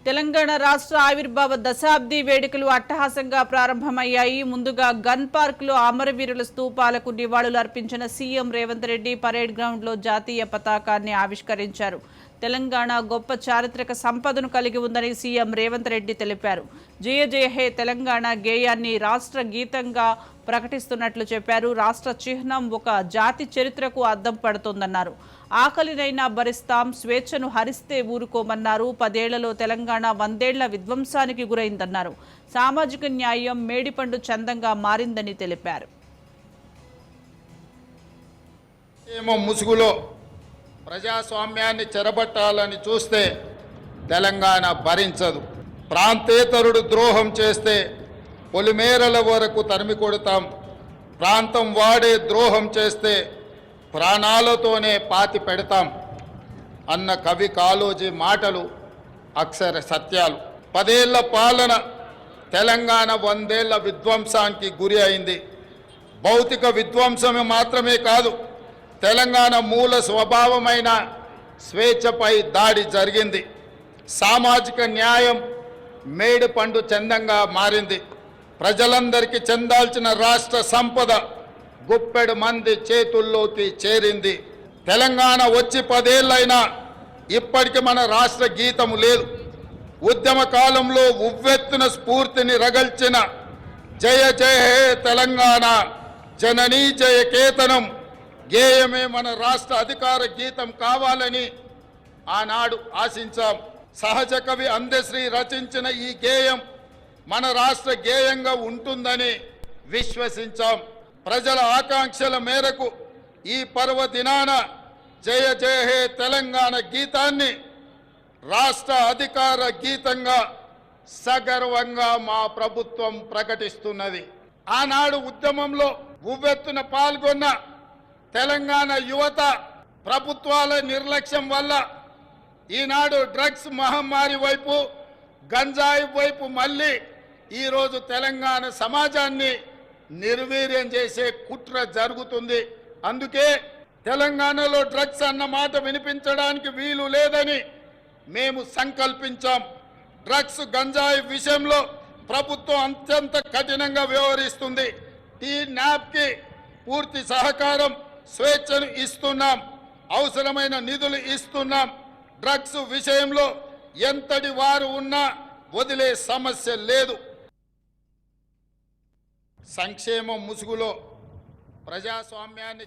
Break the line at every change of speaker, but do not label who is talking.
తెలంగాణ రాష్ట్ర ఆవిర్భావ దశాబ్ది వేడుకలు అట్టహాసంగా ప్రారంభమయ్యాయి. ముందుగా గన్ పార్క్ లో అమరవీరుల స్తూపాలకు నివాళులు అర్పించిన CM Revanth Reddy parade ground లో జాతీయ పతాకాన్ని ఆవిష్కరించారు. తెలంగాణ గొప్ప చారిత్రక సంపదను కలిగి ఉందని సీఎం రేవంత్ రెడ్డి తెలిపారు. జయ జయ హే తెలంగాణ గేయాన్ని రాష్ట్ర గీతంగా ప్రకటిస్తున్నట్లు చెప్పారు. రాష్ట్ర చిహ్నం ఒక జాతి చరిత్రకు అద్దం పడుతోందన్నారు. ఆకలినైనా భరిస్తాం, స్వేచ్ఛను హరిస్తే ఊరుకోమన్నారు. 10 ఏళ్లలో తెలంగాణ 100 ఏళ్ల విధ్వంసానికి గురైందన్నారు. సామాజిక న్యాయం మేడిపండు చందంగా మారిందని తెలిపారు.
ముసుగులో ప్రజాస్వామ్యాన్ని చెరబట్టాలని చూస్తే తెలంగాణ భరించదు. ప్రాంతేతరుడు ద్రోహం చేస్తే పొలిమేరల వరకు తరిమి కొడతాం. ప్రాంతం వాడే ద్రోహం చేస్తే ప్రాణాలతోనే పాతి పెడతాం అన్న కవి కాళోజీ మాటలు అక్షర సత్యాలు. 10 ఏళ్ల పాలన తెలంగాణ 100 ఏళ్ల విధ్వంసానికి గురి అయింది. భౌతిక విధ్వంసమే మాత్రమే కాదు, తెలంగాణ మూల స్వభావమైన స్వేచ్ఛపై దాడి జరిగింది. సామాజిక న్యాయం మేడిపండు చందంగా మారింది. ప్రజలందరికీ చెందాల్సిన రాష్ట్ర సంపద గుప్పెడు మంది చేతుల్లోకి చేరింది. తెలంగాణ వచ్చి 10 ఏళ్ళైనా ఇప్పటికీ మన రాష్ట్ర గీతము లేదు. ఉద్యమ కాలంలో ఉవ్వెత్తున స్ఫూర్తిని రగల్చిన జయ జయ హే తెలంగాణ జననీ జయ కేతనం గేయమే మన రాష్ట్ర అధికార గీతం కావాలని ఆనాడు ఆశించాం. సహజ కవి అందశ్రీ రచించిన ఈ గేయం మన రాష్ట్ర గేయంగా ఉంటుందని విశ్వసించాం. ప్రజల ఆకాంక్షల మేరకు ఈ పర్వదినాన జయ జయ హే తెలంగాణ గీతాన్ని రాష్ట్ర అధికార గీతంగా సగర్వంగా మా ప్రభుత్వం ప్రకటిస్తున్నది. ఆనాడు ఉద్యమంలో ఉవ్వెత్తున పాల్గొన్న తెలంగాణ యువత ప్రభుత్వాల నిర్లక్ష్యం వల్ల ఈనాడు డ్రగ్స్ మహమ్మారి వైపు, గంజాయి వైపు మళ్ళీ ఈరోజు తెలంగాణ సమాజాన్ని నిర్వీర్యం చేసే కుట్ర జరుగుతుంది. అందుకే తెలంగాణలో డ్రగ్స్ అన్న మాట వినిపించడానికి వీలు లేదని మేము సంకల్పించాం. డ్రగ్స్ గంజాయి విషయంలో ప్రభుత్వం అత్యంత కఠినంగా వ్యవహరిస్తుంది. టీ-న్యాప్కి పూర్తి సహకారం, స్వేచ్ఛను ఇస్తున్నాం, అవసరమైన నిధులు ఇస్తున్నాం. డ్రగ్స్ విషయంలో ఎంతటి వారు ఉన్నా వదిలే సమస్య లేదు. సంక్షేమం ముసుగులో ప్రజాస్వామ్యాన్ని